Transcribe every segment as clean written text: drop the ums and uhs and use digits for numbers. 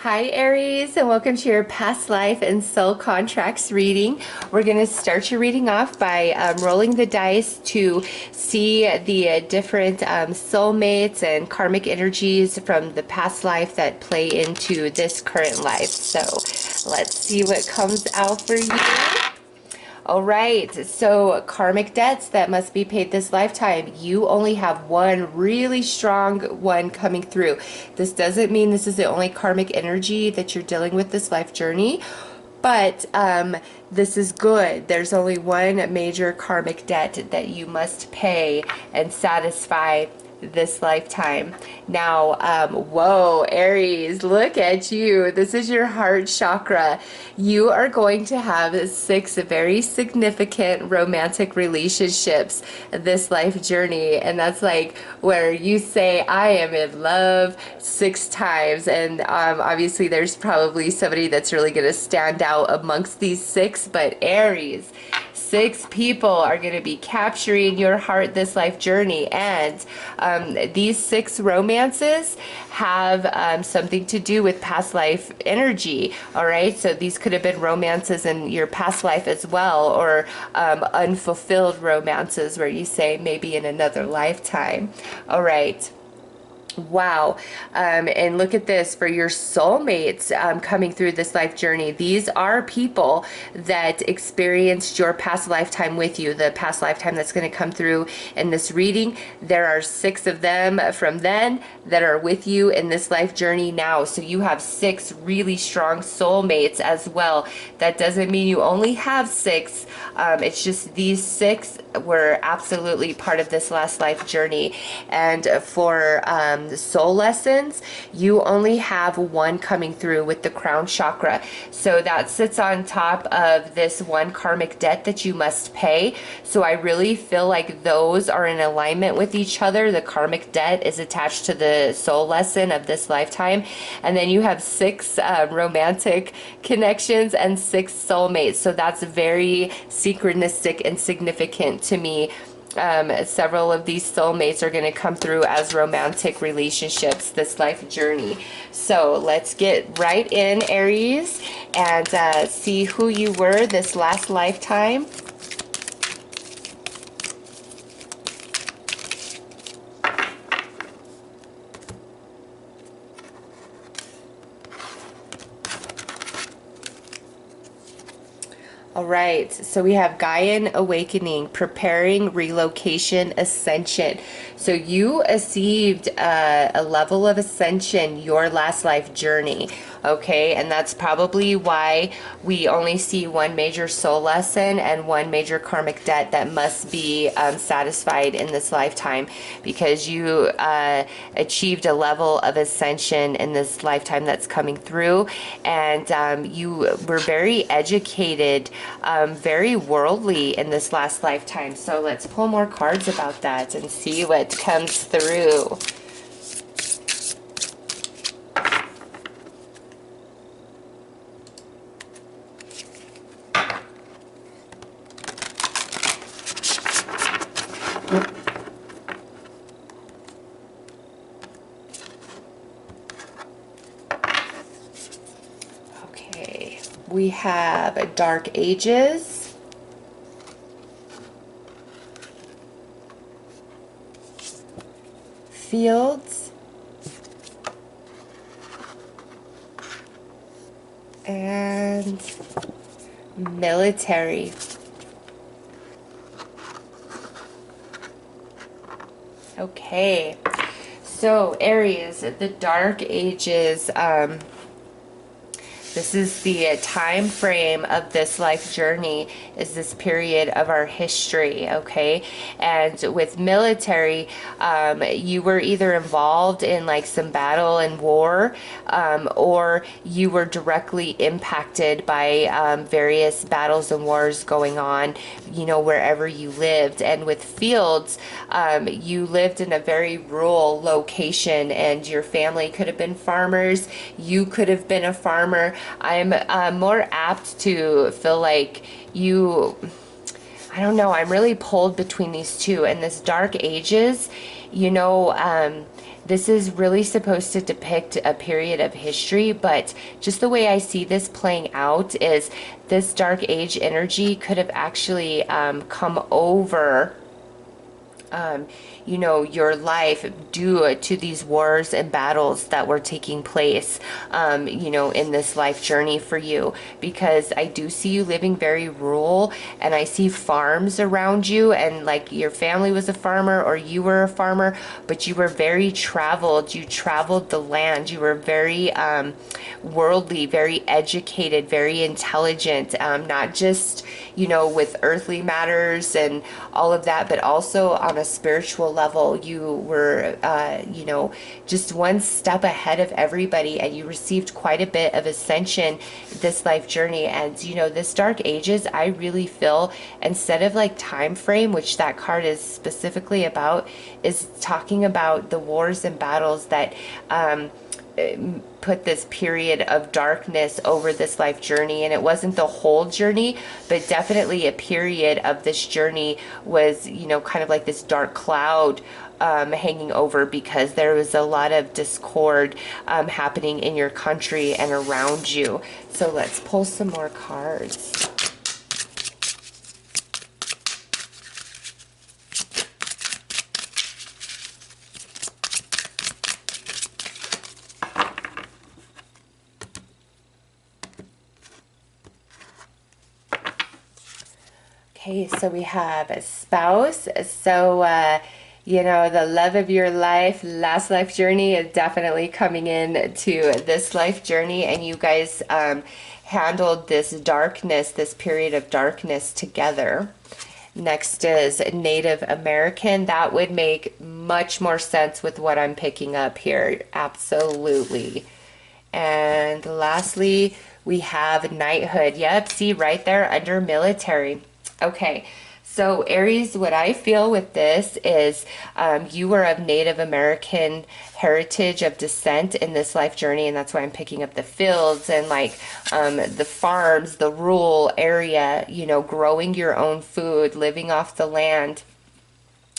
Hi Aries, and welcome to your past life and soul contracts reading. We're going to start your reading off by rolling the dice to see the different soulmates and karmic energies from the past life that play into this current life. So let's see what comes out for you. All right, so karmic debts that must be paid this lifetime. You only have one really strong one coming through. This doesn't mean this is the only karmic energy that you're dealing with this life journey, but this is good. There's only one major karmic debt that you must pay and satisfy this lifetime. Now, whoa, Aries, look at you. This is your heart chakra. You are going to have 6 very significant romantic relationships this life journey. And that's like where you say, I am in love 6 times. And obviously there's probably somebody that's really going to stand out amongst these 6, but Aries, 6 people are going to be capturing your heart this life journey. And these 6 romances have something to do with past life energy. All right, so these could have been romances in your past life as well, or unfulfilled romances where you say maybe in another lifetime. All right. Wow. And look at this for your soulmates coming through this life journey. These are people that experienced your past lifetime with you, the past lifetime that's going to come through in this reading. There are 6 of them from then that are with you in this life journey now. So you have 6 really strong soulmates as well. That doesn't mean you only have 6. It's just these 6 were absolutely part of this last life journey. And for soul lessons, you only have one coming through with the crown chakra. So that sits on top of this one karmic debt that you must pay. So I really feel like those are in alignment with each other. The karmic debt is attached to the soul lesson of this lifetime. And then you have 6 romantic connections and 6 soulmates. So that's very synchronistic and significant to me. Several of these soulmates are going to come through as romantic relationships this life journey. So let's get right in, Aries, and see who you were this last lifetime. All right, so we have Gaian awakening, preparing, relocation, ascension. So you achieved a level of ascension your last life journey, okay? And that's probably why we only see one major soul lesson and one major karmic debt that must be satisfied in this lifetime, because you achieved a level of ascension in this lifetime that's coming through. And you were very educated, very worldly in this last lifetime. So let's pull more cards about that and see what comes through. Okay, we have Dark Ages, Fields, and Military. Okay, so Aries, the Dark Ages, this is the time frame of this life journey, is this period of our history, okay? And with military, you were either involved in like some battle and war, or you were directly impacted by various battles and wars going on, you know, wherever you lived. And with Fields, you lived in a very rural location, and your family could have been farmers, you could have been a farmer. I'm more apt to feel like you, I don't know, I'm really pulled between these two. And this Dark Ages, you know, this is really supposed to depict a period of history, but just the way I see this playing out is this dark age energy could have actually come over you know, your life due to these wars and battles that were taking place, you know, in this life journey for you. Because I do see you living very rural, and I see farms around you, and like your family was a farmer or you were a farmer, but you were very traveled. You traveled the land. You were very worldly, very educated, very intelligent, not just, you know, with earthly matters and all of that, but also on a spiritual level. You were, you know, just one step ahead of everybody, and you received quite a bit of ascension this life journey. And, you know, this Dark Ages, I really feel, instead of like time frame, which that card is specifically about, is talking about the wars and battles that, put this period of darkness over this life journey. And it wasn't the whole journey, but definitely a period of this journey was, you know, kind of like this dark cloud hanging over, because there was a lot of discord happening in your country and around you. So let's pull some more cards. Okay, so we have a spouse. So, you know, the love of your life, last life journey is definitely coming in to this life journey. And you guys handled this darkness, this period of darkness together. Next is Native American. That would make much more sense with what I'm picking up here. Absolutely. And lastly, we have knighthood. Yep, see right there under military. Okay, so Aries, what I feel with this is you were of Native American heritage of descent in this life journey, and that's why I'm picking up the fields and like the farms, the rural area, you know, growing your own food, living off the land,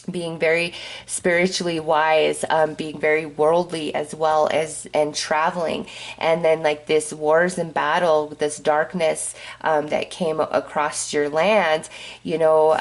being very spiritually wise, being very worldly as well as, and traveling. And then like this wars and battle, this darkness that came across your land, you know,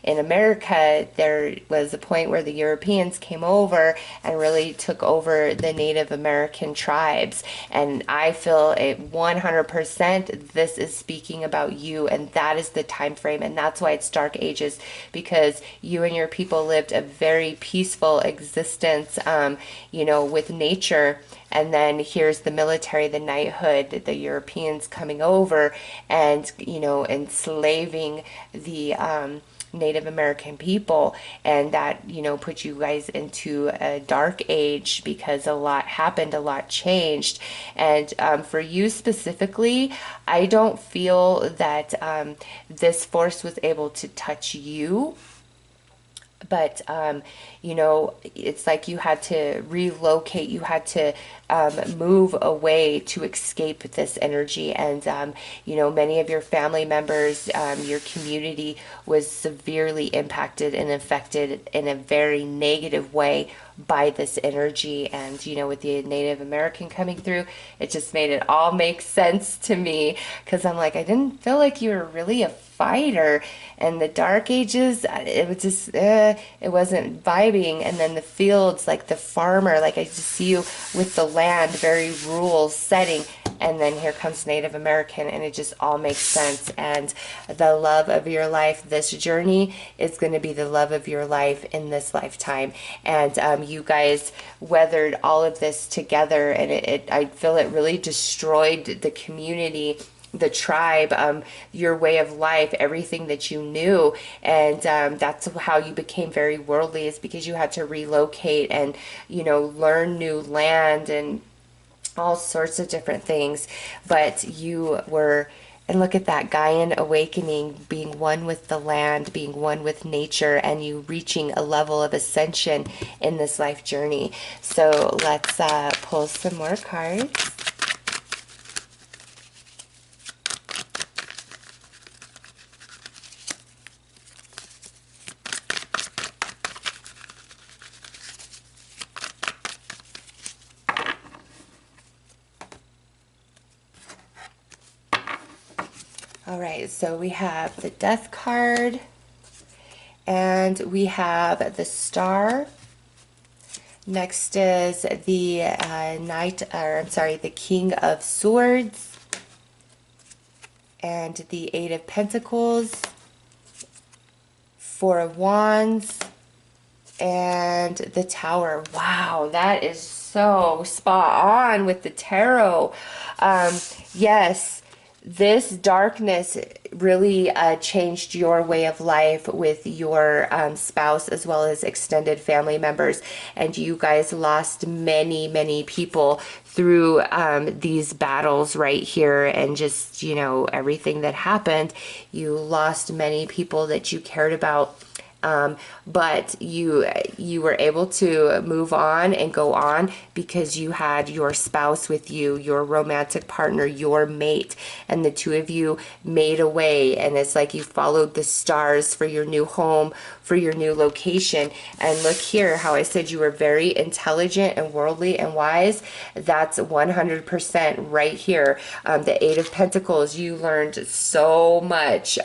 in America, there was a point where the Europeans came over and really took over the Native American tribes. And I feel it 100%, this is speaking about you, and that is the time frame. And that's why it's Dark Ages, because you and your people lived a very peaceful existence, you know, with nature. And then here's the military, the knighthood, the Europeans coming over and, you know, enslaving the Native American people. And that, you know, put you guys into a dark age because a lot happened, a lot changed. And for you specifically, I don't feel that this force was able to touch you. But, you know, it's like you had to relocate, you had to move away to escape this energy. And, you know, many of your family members, your community was severely impacted and affected in a very negative way by this energy. And, you know, with the Native American coming through, it just made it all make sense to me, because I'm like, I didn't feel like you were really a fighter. And the Dark Ages, it was just, it wasn't vibing. And then the fields, like the farmer, like I just see you with the land, very rural setting. And then here comes Native American, and it just all makes sense. And the love of your life, this journey is going to be the love of your life in this lifetime. And you guys weathered all of this together, and I feel it really destroyed the community, the tribe, your way of life, everything that you knew. And that's how you became very worldly, is because you had to relocate and, you know, learn new land and all sorts of different things. But you were, and look at that, Gaian awakening, being one with the land, being one with nature, and you reaching a level of ascension in this life journey. So let's pull some more cards. All right, so we have the Death card, and we have the Star. Next is the the King of Swords, and the Eight of Pentacles, Four of Wands, and the Tower. Wow, that is so spot on with the tarot. Yes, this darkness really changed your way of life with your spouse as well as extended family members, and you guys lost many people through these battles right here, and just, you know, everything that happened. You lost many people that you cared about. But you were able to move on and go on because you had your spouse with you, your romantic partner, your mate, and the two of you made a way, and it's like you followed the stars for your new home, for your new location. And look here, how I said you were very intelligent and worldly and wise. That's 100% right here. The Eight of Pentacles, you learned so much.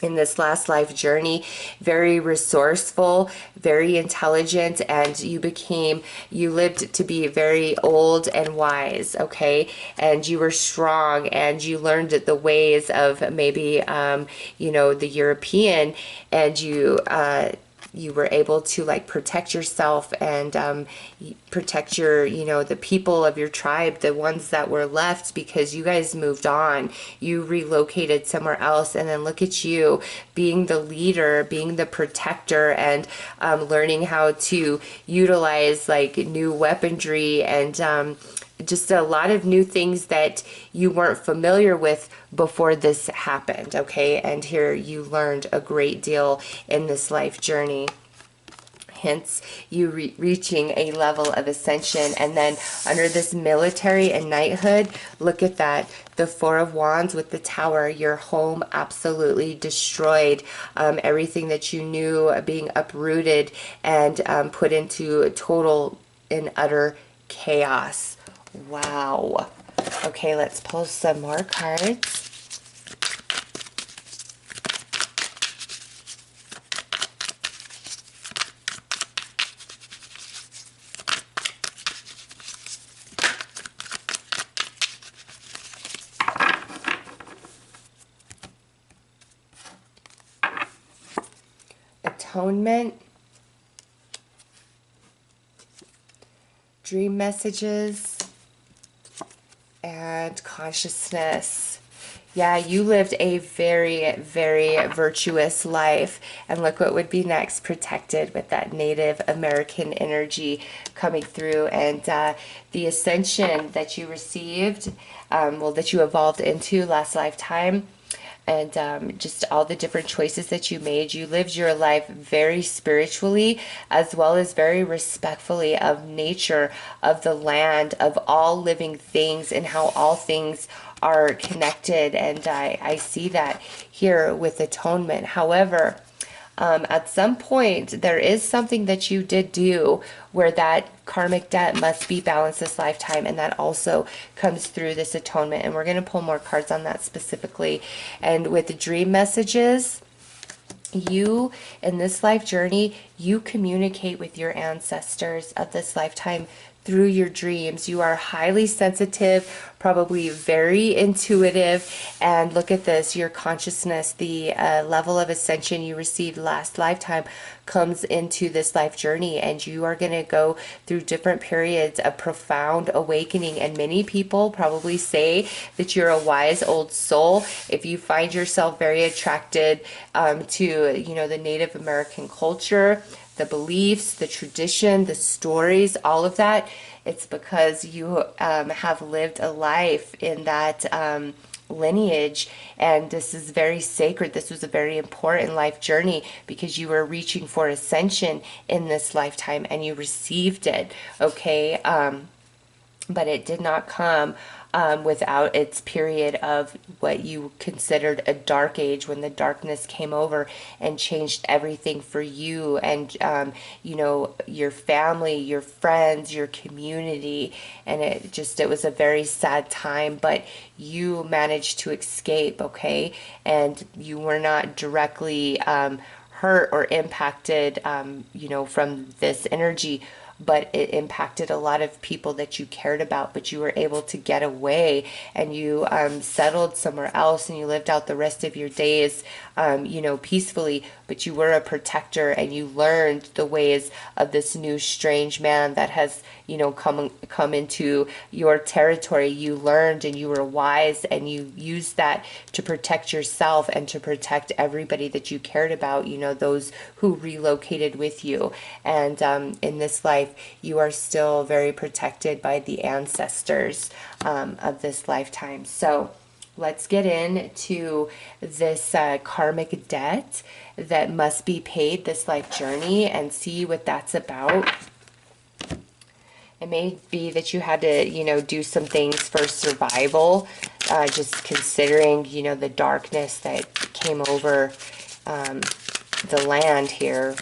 In this last life journey, very resourceful, very intelligent, and you lived to be very old and wise, okay? And you were strong, and you learned the ways of maybe, you know, the European, and you were able to like protect yourself and protect your, you know, the people of your tribe, the ones that were left, because you guys moved on. You relocated somewhere else, and then look at you being the leader, being the protector, and learning how to utilize like new weaponry and just a lot of new things that you weren't familiar with before this happened, okay? And here you learned a great deal in this life journey. Hence, you reaching a level of ascension. And then under this military and knighthood, look at that. The Four of Wands with the Tower, your home absolutely destroyed. Everything that you knew being uprooted and put into total and utter chaos. Wow. Okay, let's pull some more cards. Atonement. Dream messages. And consciousness. Yeah, you lived a very virtuous life. And look what would be next, protected with that Native American energy coming through. And the ascension that you received, well, that you evolved into last lifetime, and just all the different choices that you made. You lived your life very spiritually as well as very respectfully of nature, of the land, of all living things, and how all things are connected. And I see that here with atonement. However, at some point, there is something that you did do where that karmic debt must be balanced this lifetime, and that also comes through this atonement. And we're going to pull more cards on that specifically. And with the dream messages, you, in this life journey, you communicate with your ancestors of this lifetime through your dreams. You are highly sensitive, probably very intuitive, and look at this, your consciousness, the level of ascension you received last lifetime comes into this life journey, and you are going to go through different periods of profound awakening. And many people probably say that you're a wise old soul. If you find yourself very attracted to, you know, the Native American culture, the beliefs, the tradition, the stories, all of that, it's because you have lived a life in that lineage, and this is very sacred. This was a very important life journey because you were reaching for ascension in this lifetime, and you received it, okay? but it did not come without its period of what you considered a dark age, when the darkness came over and changed everything for you and, you know, your family, your friends, your community. And it was a very sad time, but you managed to escape, okay? And you were not directly hurt or impacted, you know, from this energy, but it impacted a lot of people that you cared about. But you were able to get away, and you settled somewhere else, and you lived out the rest of your days, you know, peacefully. But you were a protector, and you learned the ways of this new strange man that has, you know, come into your territory. You learned, and you were wise, and you used that to protect yourself and to protect everybody that you cared about, you know, those who relocated with you. And in this life, you are still very protected by the ancestors of this lifetime. So let's get into this karmic debt that must be paid this life journey and see what that's about. It may be that you had to, you know, do some things for survival, just considering, you know, the darkness that came over the land here.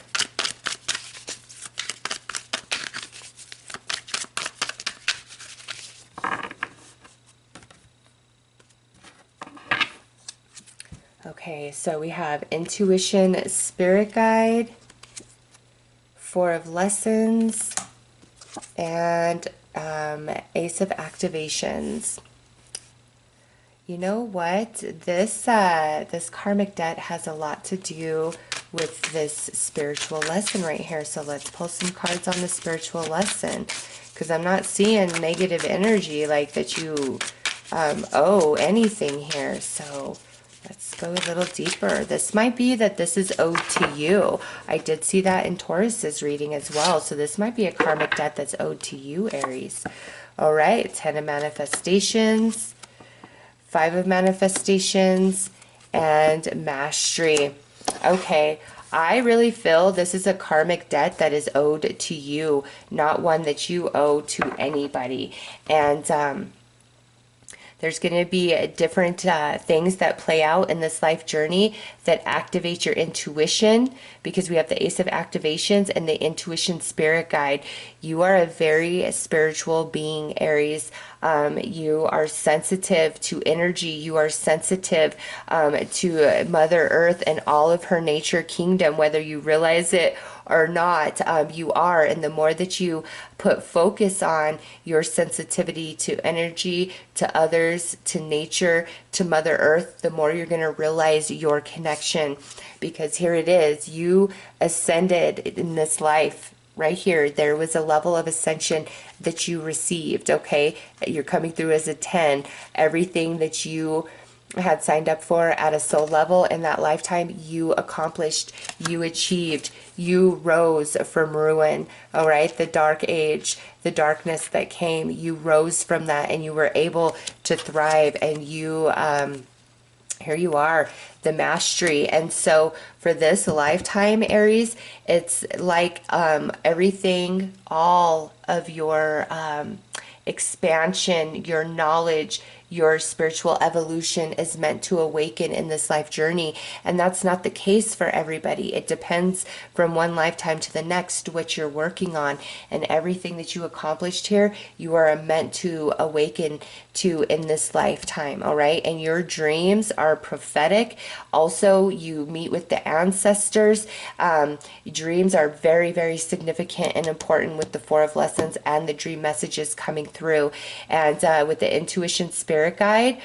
Okay, so we have intuition, spirit guide, four of lessons, and ace of activations. You know what? This karmic debt has a lot to do with this spiritual lesson right here. So let's pull some cards on the spiritual lesson, because I'm not seeing negative energy like that you owe anything here. So let's go a little deeper. This might be that this is owed to you. I did see that in Taurus's reading as well. So this might be a karmic debt that's owed to you, Aries. All right, 10 of manifestations, 5 of manifestations, and mastery. Okay, I really feel this is a karmic debt that is owed to you, not one that you owe to anybody. And there's going to be different things that play out in this life journey that activate your intuition, because we have the Ace of Activations and the Intuition Spirit Guide. You are a very spiritual being, Aries. You are sensitive to energy. You are sensitive to Mother Earth and all of her nature kingdom, whether you realize it or not. You are. And the more that you put focus on your sensitivity to energy, to others, to nature, to Mother Earth, the more you're going to realize your connection. Because here it is, you ascended in this life. Right here, there was a level of ascension that you received, okay? You're coming through as a 10. Everything that you had signed up for at a soul level in that lifetime, you accomplished, you achieved, you rose from ruin, all right? The dark age, the darkness that came, you rose from that, and you were able to thrive, and you, here you are, the mastery. And so for this lifetime, Aries, it's like everything, all of your expansion, your knowledge, your spiritual evolution is meant to awaken in this life journey. And that's not the case for everybody. It depends from one lifetime to the next what you're working on. And everything that you accomplished here, you are meant to awaken to in this lifetime, all right? And your dreams are prophetic. Also, you meet with the ancestors. Dreams are very, very significant and important with the Four of Lessons and the dream messages coming through. And with the Intuition Spirit Guide,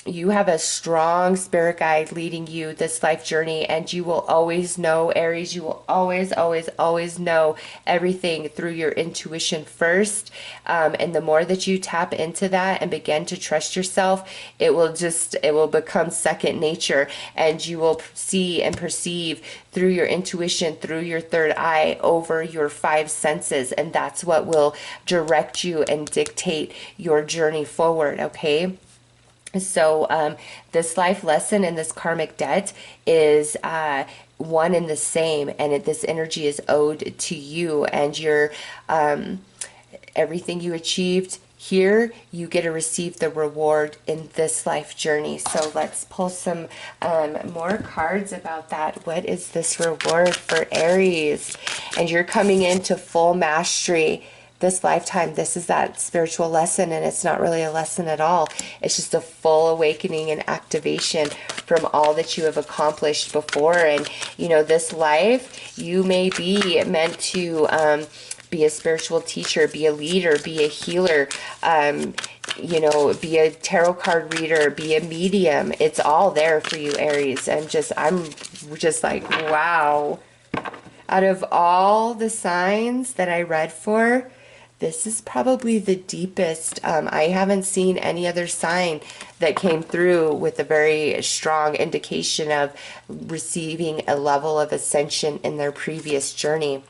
you have a strong spirit guide leading you this life journey, and you will always know, Aries, you will always, always, always know everything through your intuition first. And the more that you tap into that and begin to trust yourself, it will become second nature, and you will see and perceive through your intuition, through your third eye, over your 5 senses. And that's what will direct you and dictate your journey forward, okay? So this life lesson and this karmic debt is one and the same, and this energy is owed to you, and your everything you achieved, here you get to receive the reward in this life journey. So let's pull some more cards about that. What is this reward for Aries? And you're coming into full mastery this lifetime. This is that spiritual lesson, and it's not really a lesson at all. It's just a full awakening and activation from all that you have accomplished before. And you know, this life, you may be meant to be a spiritual teacher, be a leader, be a healer, you know, be a tarot card reader, be a medium. It's all there for you, Aries. I'm just like, wow. Out of all the signs that I read for, this is probably the deepest. I haven't seen any other sign that came through with a very strong indication of receiving a level of ascension in their previous journey.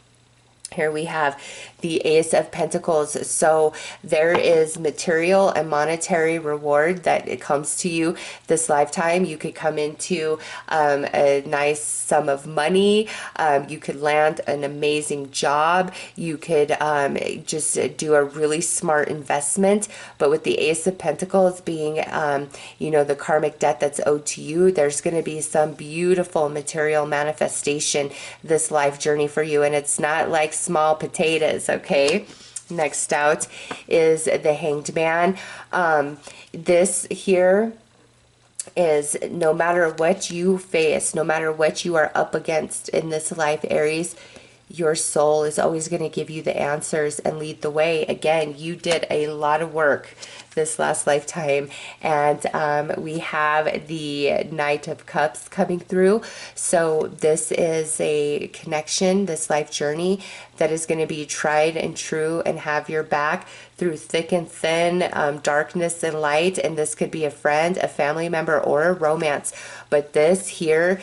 Here we have the Ace of Pentacles. So there is material and monetary reward that it comes to you this lifetime. You could come into a nice sum of money. You could land an amazing job. You could just do a really smart investment. But with the Ace of Pentacles being, you know, the karmic debt that's owed to you, there's going to be some beautiful material manifestation this life journey for you. And it's not like small potatoes, okay? Next out is the Hanged Man. This here is, no matter what you face, no matter what you are up against in this life, Aries, your soul is always going to give you the answers and lead the way. Again, you did a lot of work this last lifetime, and we have the Knight of Cups coming through. So this is a connection, this life journey, that is going to be tried and true and have your back through thick and thin, darkness and light. And this could be a friend, a family member, or a romance. But this here,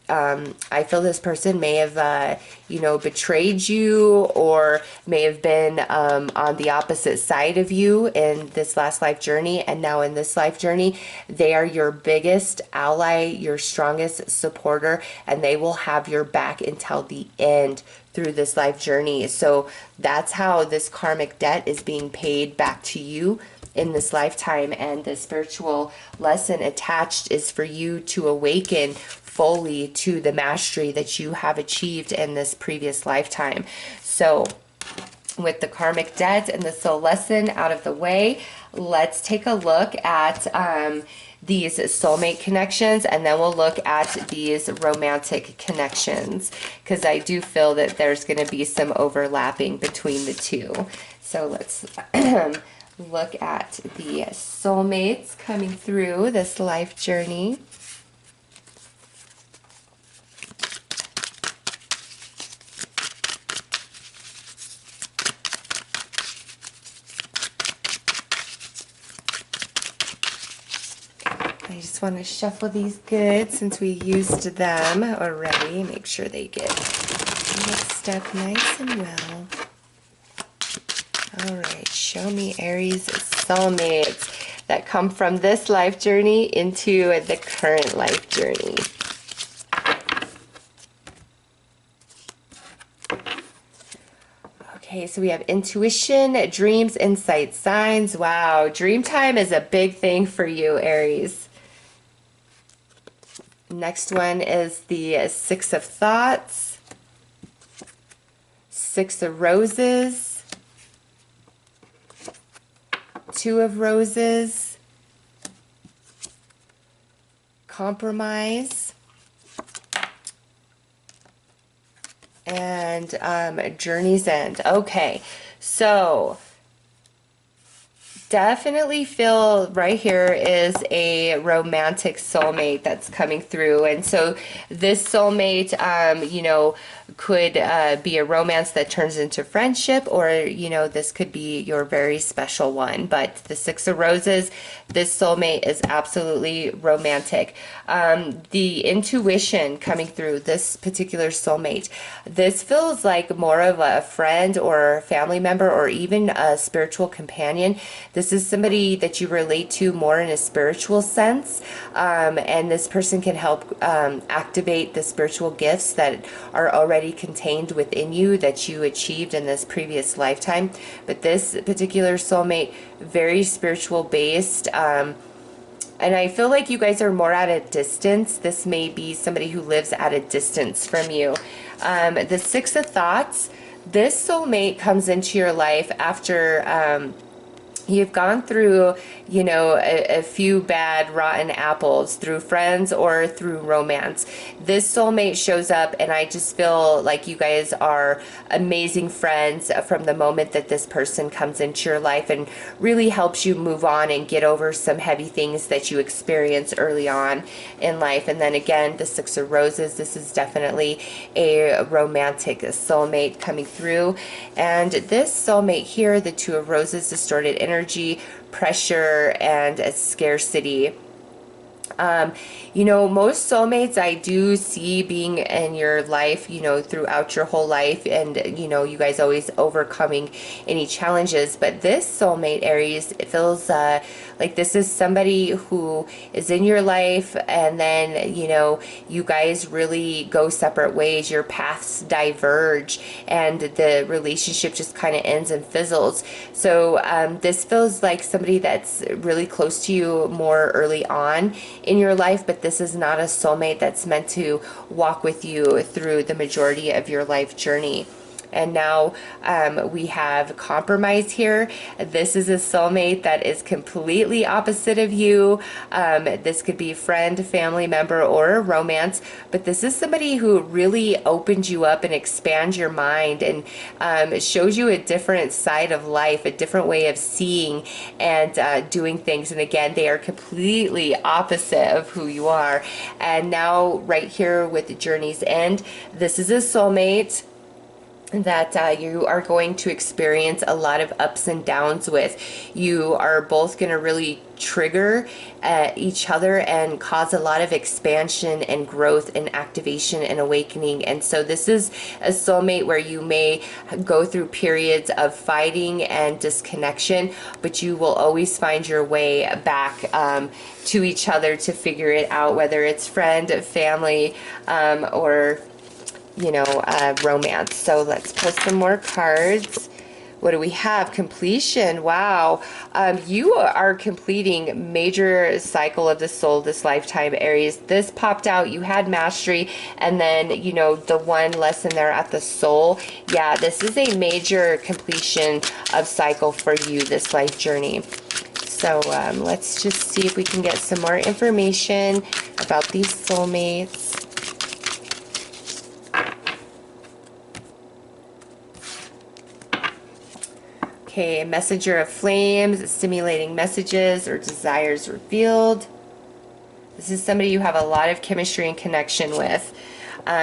I feel this person may have, you know, betrayed you, or may have been on the opposite side of you in this last life journey. And now in this life journey, they are your biggest ally, your strongest supporter, and they will have your back until the end through this life journey. So that's how this karmic debt is being paid back to you in this lifetime. And the spiritual lesson attached is for you to awaken fully to the mastery that you have achieved in this previous lifetime. So with the karmic debt and the soul lesson out of the way, let's take a look at these soulmate connections, and then we'll look at these romantic connections, because I do feel that there's going to be some overlapping between the two. So let's look at the soulmates coming through this life journey. I just want to shuffle these good since we used them already. Make sure they get mixed up nice and well. All right, show me Aries soulmates that come from this life journey into the current life journey. Okay, so we have intuition, dreams, insight, signs. Wow, dream time is a big thing for you, Aries. Next one is the Six of Thoughts, Six of Roses, Two of Roses, Compromise, and Journey's End. Okay, so definitely feel right here is a romantic soulmate that's coming through. And so this soulmate, you know, could be a romance that turns into friendship, or, you know, this could be your very special one. But the Six of Roses, this soulmate is absolutely romantic. The intuition coming through this particular soulmate, this feels like more of a friend or family member, or even a spiritual companion This is somebody that you relate to more in a spiritual sense, and this person can help activate the spiritual gifts that are already contained within you that you achieved in this previous lifetime. But this particular soulmate, very spiritual based, and I feel like you guys are more at a distance. This may be somebody who lives at a distance from you. The Six of Thoughts, this soulmate comes into your life after you've gone through, you know, a few bad rotten apples through friends or through romance. This soulmate shows up, and I just feel like you guys are amazing friends from the moment that this person comes into your life and really helps you move on and get over some heavy things that you experience early on in life. And then again, the Six of Roses, this is definitely a romantic soulmate coming through. And this soulmate here, the Two of Roses, distorted energy, pressure, and a scarcity. You know, most soulmates I do see being in your life, you know, throughout your whole life, and, you know, you guys always overcoming any challenges. But this soulmate, Aries, it feels like this is somebody who is in your life, and then, you know, you guys really go separate ways. Your paths diverge, and the relationship just kind of ends and fizzles. So this feels like somebody that's really close to you more early on in your life, but this is not a soulmate that's meant to walk with you through the majority of your life journey. And now we have compromise here. This is a soulmate that is completely opposite of you. This could be friend, family member, or a romance, but this is somebody who really opens you up and expands your mind, and shows you a different side of life, a different way of seeing and doing things. And again, they are completely opposite of who you are. And now right here with the Journey's End, this is a soulmate that you are going to experience a lot of ups and downs with. You are both going to really trigger each other and cause a lot of expansion and growth and activation and awakening. And so this is a soulmate where you may go through periods of fighting and disconnection, but you will always find your way back to each other to figure it out, whether it's friend, family, or you know, romance. So let's pull some more cards. What do we have? Completion. Wow. You are completing major cycle of the soul this lifetime, Aries. This popped out. You had mastery, and then, you know, the one lesson there at the soul. Yeah, this is a major completion of cycle for you this life journey. So let's just see if we can get some more information about these soulmates. Okay, messenger of flames, stimulating messages or desires revealed. This is somebody you have a lot of chemistry and connection with.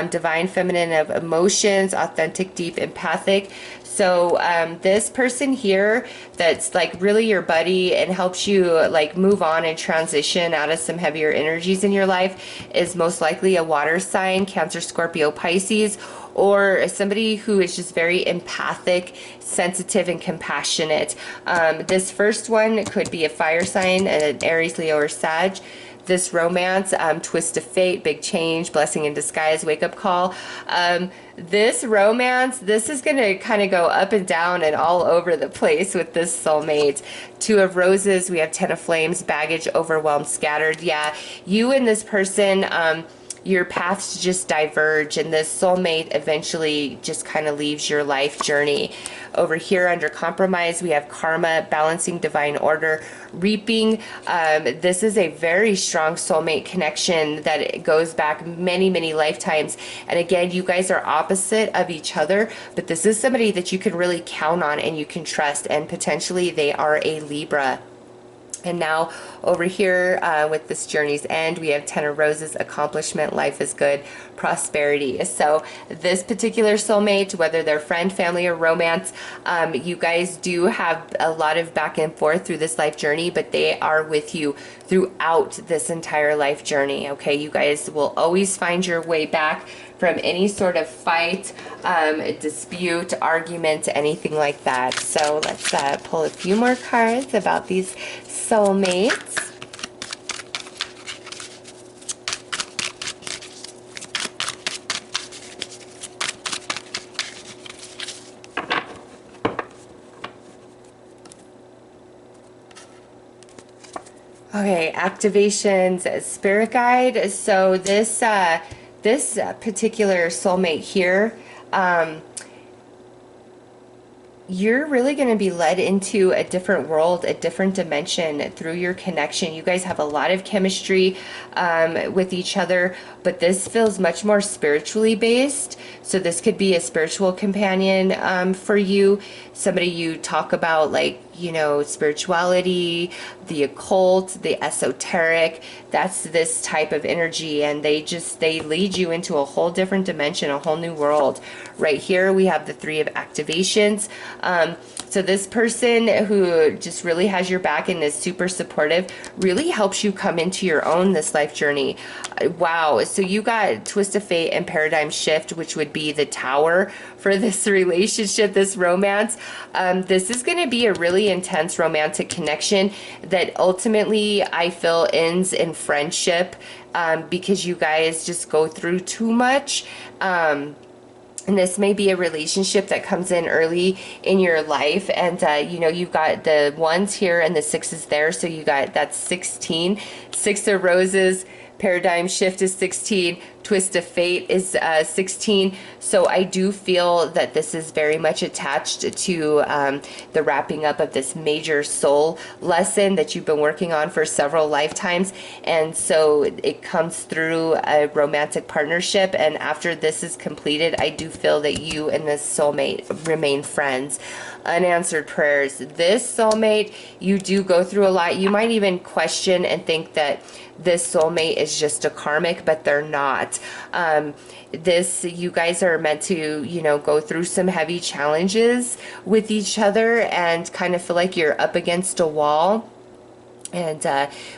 Divine feminine of emotions, authentic, deep, empathic. So this person here that's like really your buddy and helps you like move on and transition out of some heavier energies in your life is most likely a water sign, Cancer, Scorpio, Pisces, or somebody who is just very empathic, sensitive, and compassionate. This first one could be a fire sign, an Aries, Leo, or Sag. This romance, twist of fate, big change, blessing in disguise, wake-up call. This romance, this is going to kind of go up and down and all over the place with this soulmate. Two of Roses, we have Ten of Flames, baggage, overwhelmed, scattered. Yeah, you and this person, your paths just diverge, and this soulmate eventually just kind of leaves your life journey. Over here under compromise, we have karma, balancing, divine order, reaping. This is a very strong soulmate connection that goes back many, many lifetimes. And again, you guys are opposite of each other, but this is somebody that you can really count on and you can trust, and potentially they are a Libra. And now over here with this journey's end, we have 10 of Roses, accomplishment, life is good, prosperity. So this particular soulmate, whether they're friend, family, or romance, you guys do have a lot of back and forth through this life journey, but they are with you throughout this entire life journey, okay? You guys will always find your way back from any sort of fight, dispute, argument, anything like that. So let's pull a few more cards about these soulmates. Okay, activations, spirit guide. So this this particular soulmate here, you're really going to be led into a different world, a different dimension through your connection. You guys have a lot of chemistry with each other, but this feels much more spiritually based. So this could be a spiritual companion for you, somebody you talk about, like, you know, spirituality, the occult, the esoteric. That's this type of energy, and they lead you into a whole different dimension, a whole new world. Right here we have the 3 of activations. So this person who just really has your back and is super supportive really helps you come into your own this life journey. Wow. So you got Twist of Fate and Paradigm Shift, which would be the Tower for this relationship, this romance. This is going to be a really intense romantic connection that ultimately I feel ends in friendship because you guys just go through too much. And this may be a relationship that comes in early in your life. And, you know, you've got the 1s here and the 6s there. So you got, that's 16. 6 of Roses, Paradigm Shift is 16. Twist of Fate is 16. So I do feel that this is very much attached to the wrapping up of this major soul lesson that you've been working on for several lifetimes. And so it comes through a romantic partnership. And after this is completed, I do feel that you and this soulmate remain friends. Unanswered prayers. This soulmate, you do go through a lot. You might even question and think that this soulmate is just a karmic, but they're not. You guys are meant to, you know, go through some heavy challenges with each other and kind of feel like you're up against a wall. And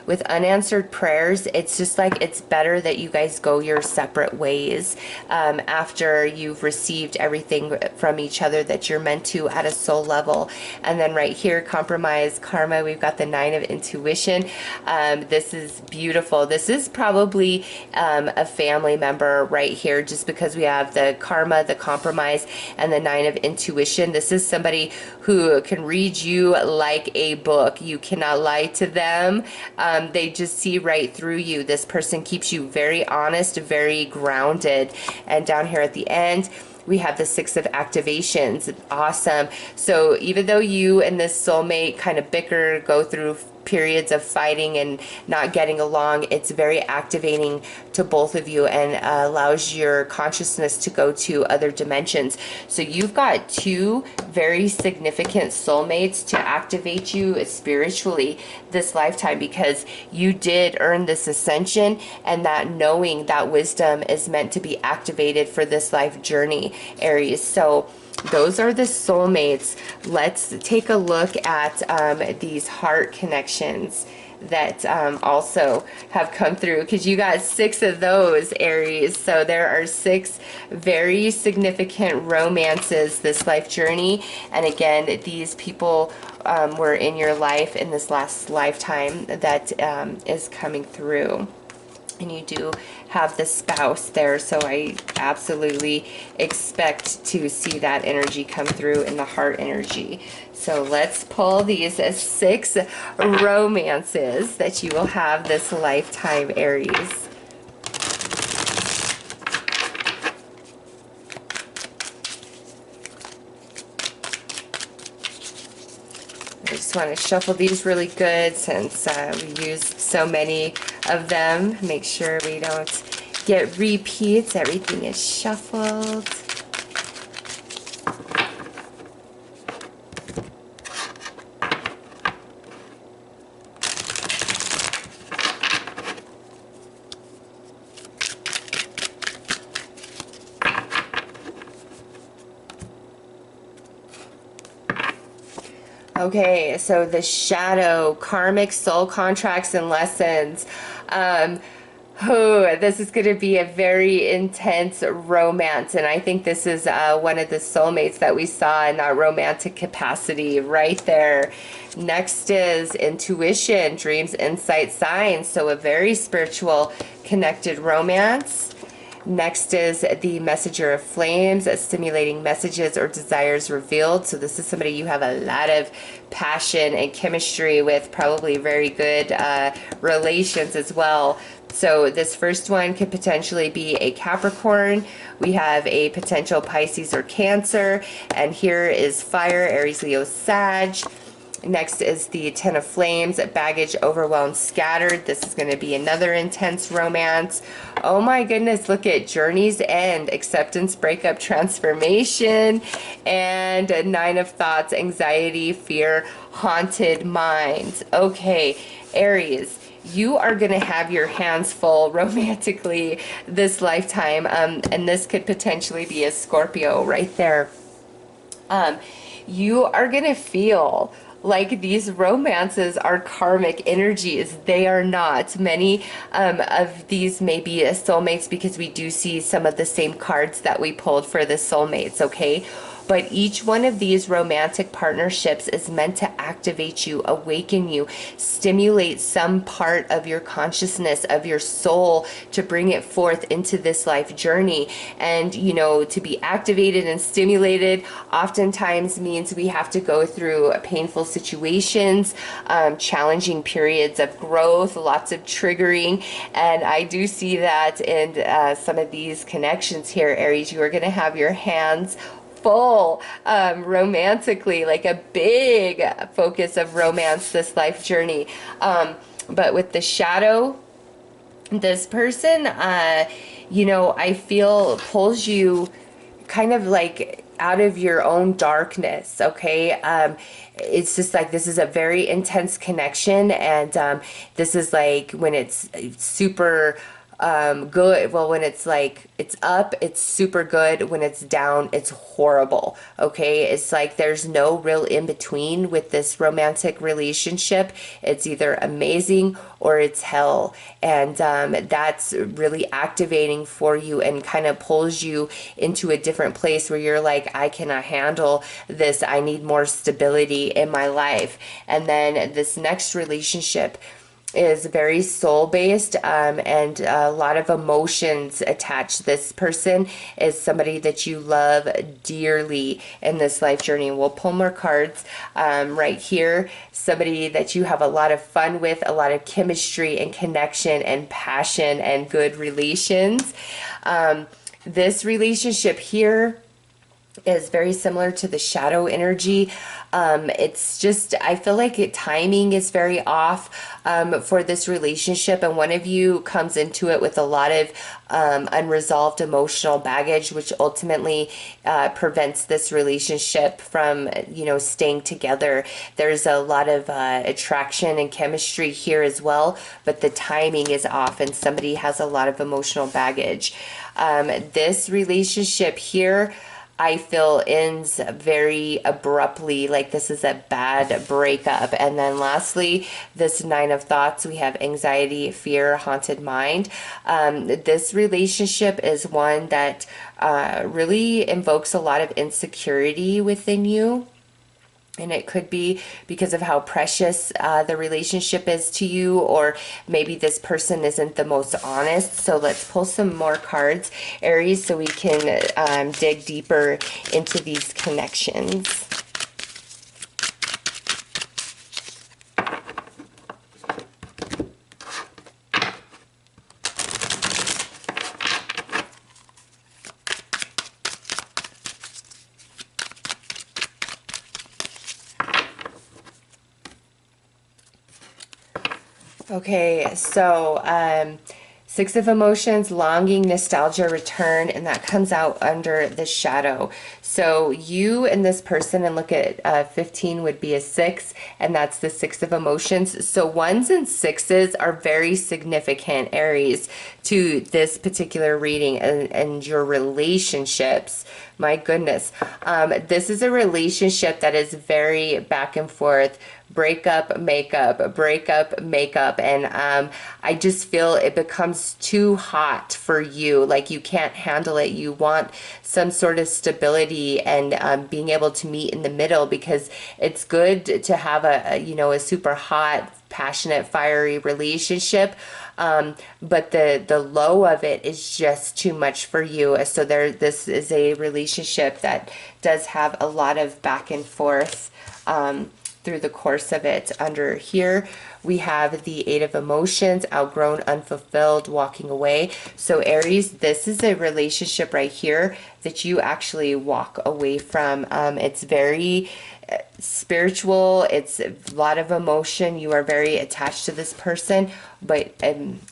with unanswered prayers, it's just like it's better that you guys go your separate ways after you've received everything from each other that you're meant to at a soul level. And then right here, compromise, karma, we've got the 9 of intuition. This is beautiful. This is probably a family member right here, just because we have the karma, the compromise, and the 9 of intuition. This is somebody who can read you like a book. You cannot lie to them. They just see right through you. This person keeps you very honest, very grounded. And down here at the end, we have the 6 of activations. Awesome. So even though you and this soulmate kind of bicker, go through periods of fighting and not getting along, it's very activating to both of you and allows your consciousness to go to other dimensions. So you've got 2 very significant soulmates to activate you spiritually this lifetime, because you did earn this ascension, and that knowing, that wisdom is meant to be activated for this life journey, Aries. So those are the soulmates. Let's take a look at these heart connections that also have come through, because you got 6 of those, Aries. So there are 6 very significant romances this life journey. And again, these people were in your life in this last lifetime that is coming through. And you do have the spouse there, so I absolutely expect to see that energy come through in the heart energy. So let's pull these 6 romances that you will have this lifetime, Aries. I just want to shuffle these really good since we used so many of them. Make sure we don't get repeats. Everything is shuffled. Okay, so the shadow, karmic soul contracts and lessons. Um, Oh, this is going to be a very intense romance. And I think this is one of the soulmates that we saw in that romantic capacity right there. Next is intuition, dreams, insight, signs. So a very spiritual, connected romance. Next is the messenger of flames, stimulating messages or desires revealed. So this is somebody you have a lot of passion and chemistry with, probably very good relations as well. So this first one could potentially be a Capricorn. We have a potential Pisces or Cancer. And here is fire, Aries, Leo, Sag. Next is the Ten of Flames, baggage, overwhelmed, scattered. This is going to be another intense romance. Oh my goodness, look at Journey's End, acceptance, breakup, transformation, and Nine of Thoughts, anxiety, fear, haunted minds. Okay, Aries, you are going to have your hands full romantically this lifetime, and this could potentially be a Scorpio right there. You are going to feel like these romances are karmic energies. They are not. Many of these may be soulmates because we do see some of the same cards that we pulled for the soulmates, okay? But each one of these romantic partnerships is meant to activate you, awaken you, stimulate some part of your consciousness, of your soul, to bring it forth into this life journey. And, you know, to be activated and stimulated oftentimes means we have to go through painful situations, challenging periods of growth, lots of triggering. And I do see that in some of these connections here, Aries. You are going to have your hands full romantically, like a big focus of romance this life journey. But with the shadow, this person, you know, I feel pulls you kind of like out of your own darkness, okay? It's just like this is a very intense connection, and this is like when it's super good. Well, when it's like it's up, it's super good. When it's down, it's horrible. Okay, it's like there's no real in between with this romantic relationship. It's either amazing or it's hell, and that's really activating for you and kind of pulls you into a different place where you're like, I cannot handle this. I need more stability in my life. And then this next relationship is very soul based, and a lot of emotions attached. This person is somebody that you love dearly in this life journey. We'll pull more cards right here. Somebody that you have a lot of fun with, a lot of chemistry and connection and passion and good relations. This relationship here is very similar to the shadow energy. It's just, I feel like timing is very off for this relationship, and one of you comes into it with a lot of unresolved emotional baggage, which ultimately prevents this relationship from, you know, staying together. There's a lot of attraction and chemistry here as well, but the timing is off, and somebody has a lot of emotional baggage. This relationship here, I feel, ends very abruptly, like this is a bad breakup. And then lastly, this Nine of Thoughts, we have anxiety, fear, haunted mind. This relationship is one that really invokes a lot of insecurity within you. And it could be because of how precious the relationship is to you, or maybe this person isn't the most honest. So let's pull some more cards, Aries, so we can dig deeper into these connections. Okay, so Six of Emotions, longing, nostalgia, return, and that comes out under the shadow. So you and this person, and look at 15 would be a 6, and that's the Six of Emotions. So 1s and 6s are very significant, Aries, to this particular reading and your relationships. My goodness. This is a relationship that is very back and forth, breakup, makeup, breakup, makeup. And I just feel it becomes too hot for you. Like you can't handle it. You want some sort of stability and being able to meet in the middle, because it's good to have a super hot, passionate, fiery relationship. But the low of it is just too much for you. So this is a relationship that does have a lot of back and forth through the course of it. Under here, we have the Eight of Emotions, outgrown, unfulfilled, walking away. So Aries, this is a relationship right here that you actually walk away from. It's very spiritual. It's a lot of emotion. You are very attached to this person, but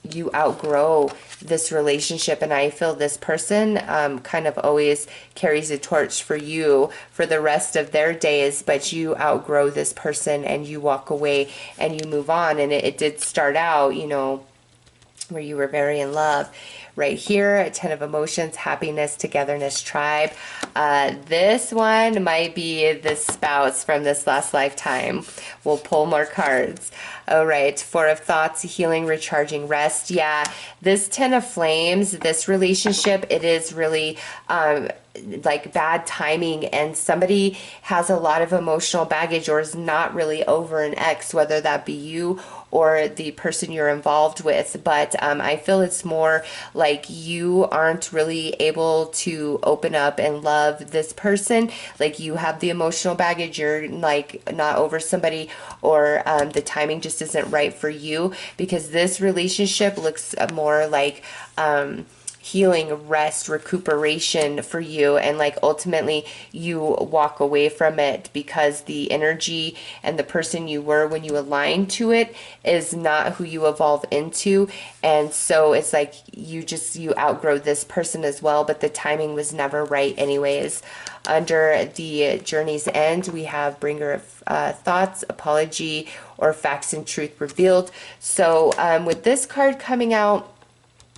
you outgrow this relationship. And I feel this person kind of always carries a torch for you for the rest of their days, but you outgrow this person and you walk away and you move on. And it did start out, where you were very in love. Right here, 10 of Emotions, happiness, togetherness, tribe. This one might be the spouse from this last lifetime. We'll pull more cards. All right, Four of Thoughts, healing, recharging, rest. Yeah, this 10 of Flames, this relationship, it is really like bad timing, and somebody has a lot of emotional baggage or is not really over an ex, whether that be you or the person you're involved with. But I feel it's more like you aren't really able to open up and love this person. Like you have the emotional baggage, you're like not over somebody, or the timing just isn't right for you, because this relationship looks more like healing, rest, recuperation for you, and like ultimately you walk away from it because the energy and the person you were when you aligned to it is not who you evolve into. And so it's like you outgrow this person as well, but the timing was never right anyways. Under the journey's end, we have bringer of thoughts, apology, or facts and truth revealed. So with this card coming out,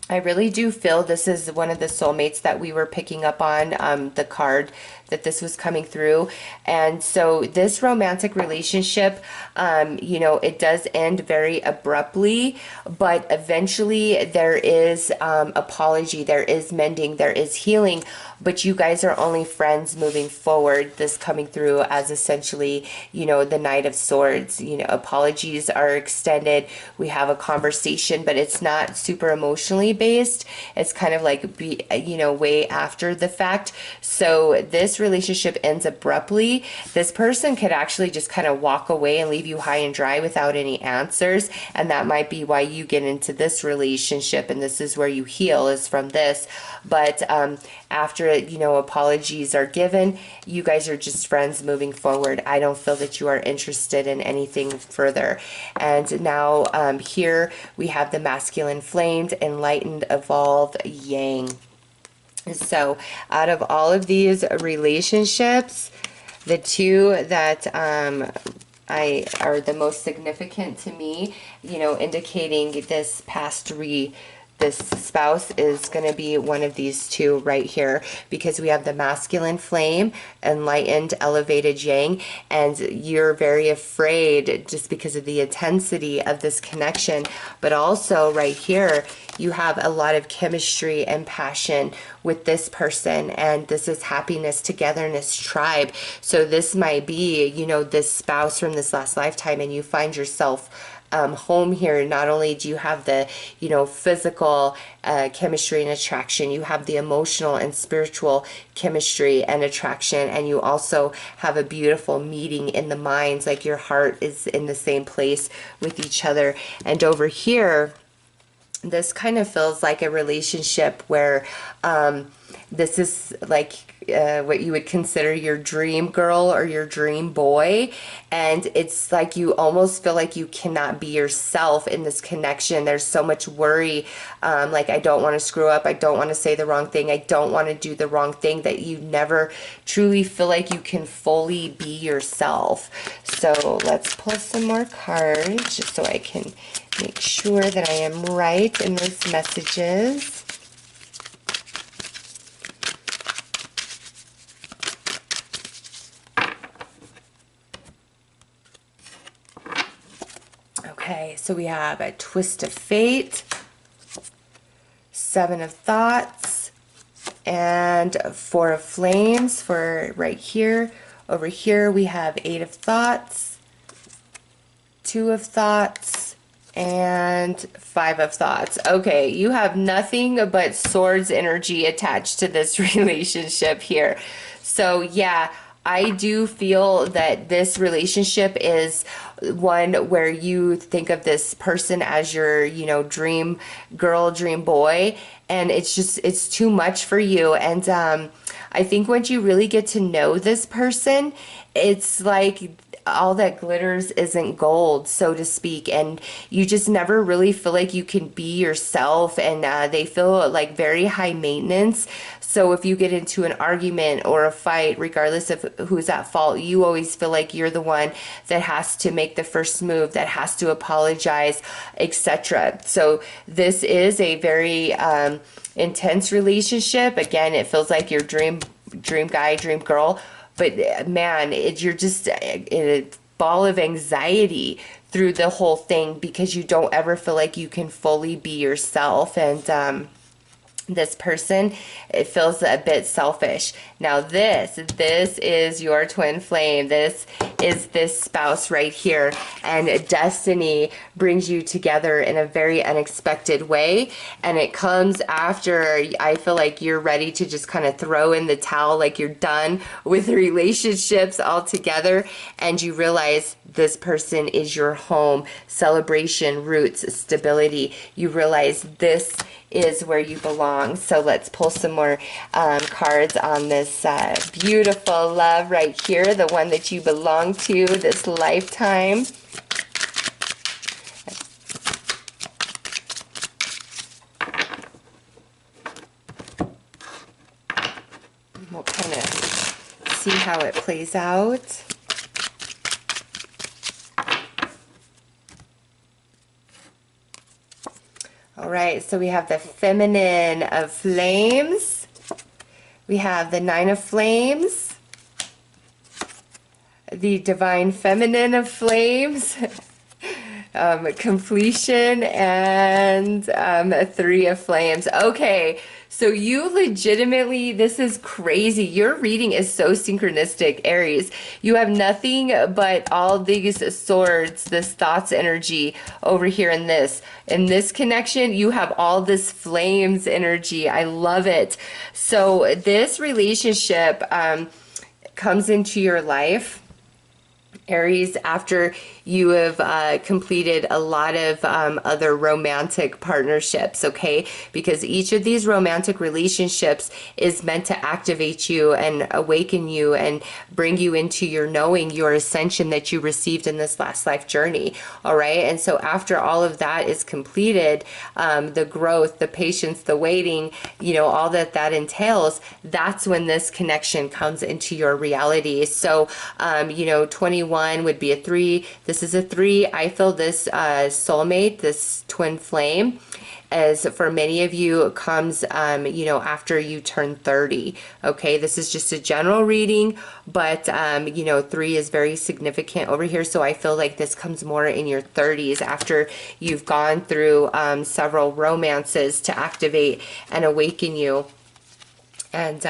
I really do feel this is one of the soulmates that we were picking up on, the card that this was coming through. And so this romantic relationship, it does end very abruptly, but eventually there is apology, there is mending, there is healing, but you guys are only friends moving forward. This coming through as essentially, the Knight of Swords. Apologies are extended. We have a conversation, but it's not super emotionally based. It's kind of like, way after the fact. So this relationship ends abruptly. This person could actually just kind of walk away and leave you high and dry without any answers. And that might be why you get into this relationship. And this is where you heal, is from this. But after, apologies are given, you guys are just friends moving forward. I don't feel that you are interested in anything further. And now here we have the masculine flamed, enlightened, evolved, yang. So out of all of these relationships, the two that are the most significant to me, indicating this this spouse is going to be one of these two right here, because we have the masculine flame, enlightened, elevated yang, and you're very afraid just because of the intensity of this connection. But also right here, you have a lot of chemistry and passion with this person, and this is happiness, togetherness, tribe. So this might be, this spouse from this last lifetime, and you find yourself home here. Not only do you have the physical chemistry and attraction, you have the emotional and spiritual chemistry and attraction, and you also have a beautiful meeting in the minds, like your heart is in the same place with each other. And over here, this kind of feels like a relationship where this is like what you would consider your dream girl or your dream boy, and it's like you almost feel like you cannot be yourself in this connection. There's so much worry, like I don't want to screw up, I don't want to say the wrong thing, I don't want to do the wrong thing, that you never truly feel like you can fully be yourself. So let's pull some more cards just so I can make sure that I am right in those messages. Okay, so we have a twist of fate, 7 of thoughts, and 4 of flames for right here. Over here we have 8 of thoughts, 2 of thoughts, and 5 of thoughts. Okay, you have nothing but swords energy attached to this relationship here. So yeah, I do feel that this relationship is one where you think of this person as your, you know, dream girl, dream boy, and it's too much for you. And I think once you really get to know this person, it's like all that glitters isn't gold, so to speak, and you just never really feel like you can be yourself, and they feel like very high maintenance. So if you get into an argument or a fight, regardless of who's at fault, you always feel like you're the one that has to make the first move, that has to apologize, etc. So this is a very intense relationship. Again, it feels like your dream guy, dream girl. But man, you're just in a ball of anxiety through the whole thing because you don't ever feel like you can fully be yourself. And this person, it feels a bit selfish. Now this is your twin flame. This is this spouse right here, and destiny brings you together in a very unexpected way, and it comes after I feel like you're ready to just kind of throw in the towel, like you're done with relationships altogether, and you realize this person is your home, celebration, roots, stability. You realize this is where you belong. So let's pull some more cards on this beautiful love right here, the one that you belong to this lifetime. We'll kind of see how it plays out. All right, so we have the feminine of flames. We have the 9 of flames. The divine feminine of flames. Completion, and 3 of flames. Okay, so you legitimately, this is crazy. Your reading is so synchronistic, Aries. You have nothing but all these swords, this thoughts energy over here in this. In this connection, you have all this flames energy. I love it. So this relationship comes into your life, Aries, after you have completed a lot of other romantic partnerships, okay? Because each of these romantic relationships is meant to activate you and awaken you and bring you into your knowing, your ascension that you received in this last life journey, all right? And so after all of that is completed, the growth, the patience, the waiting, you know, all that entails, that's when this connection comes into your reality. So, you know, 21 would be a 3. This is a 3. I feel this soulmate, this twin flame, as for many of you, comes, you know, after you turn 30. Okay, this is just a general reading, but, you know, 3 is very significant over here. So I feel like this comes more in your 30s after you've gone through several romances to activate and awaken you. And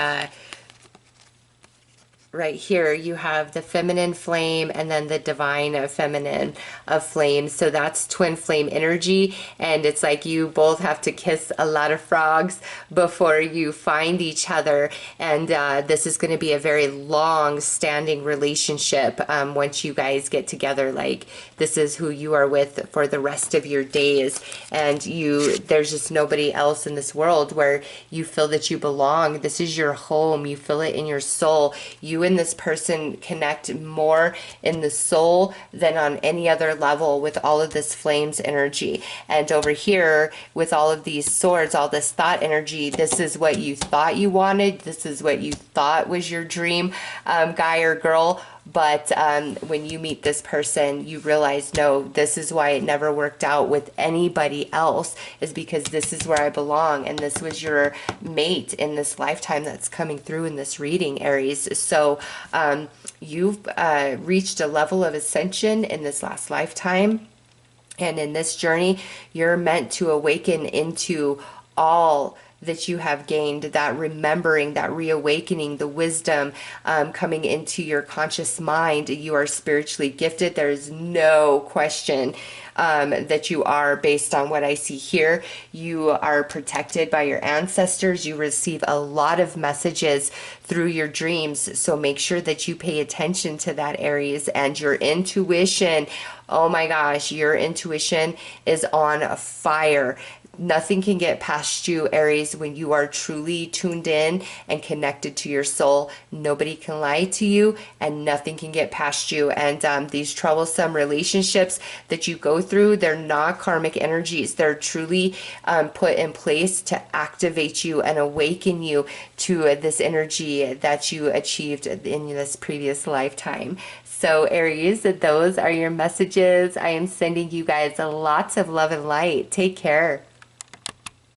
right here you have the feminine flame and then the divine feminine of flame. So that's twin flame energy, and it's like you both have to kiss a lot of frogs before you find each other. And this is going to be a very long standing relationship once you guys get together. Like, this is who you are with for the rest of your days, and there's just nobody else in this world where you feel that you belong. This is your home. You feel it in your soul. You and this person connect more in the soul than on any other level with all of this flames energy. And over here with all of these swords, all this thought energy, this is what you thought you wanted. This is what you thought was your dream guy or girl. But when you meet this person, you realize, no, this is why it never worked out with anybody else, is because this is where I belong. And this was your mate in this lifetime that's coming through in this reading, Aries. So you've reached a level of ascension in this last lifetime. And in this journey, you're meant to awaken into all that you have gained, that remembering, that reawakening, the wisdom coming into your conscious mind. You are spiritually gifted. There's no question that you are, based on what I see here. You are protected by your ancestors. You receive a lot of messages through your dreams. So make sure that you pay attention to that, Aries, and your intuition. Oh my gosh, your intuition is on fire. Nothing can get past you, Aries, when you are truly tuned in and connected to your soul. Nobody can lie to you, and nothing can get past you. And these troublesome relationships that you go through, they're not karmic energies. They're truly put in place to activate you and awaken you to this energy that you achieved in this previous lifetime. So Aries, those are your messages. I am sending you guys lots of love and light. Take care.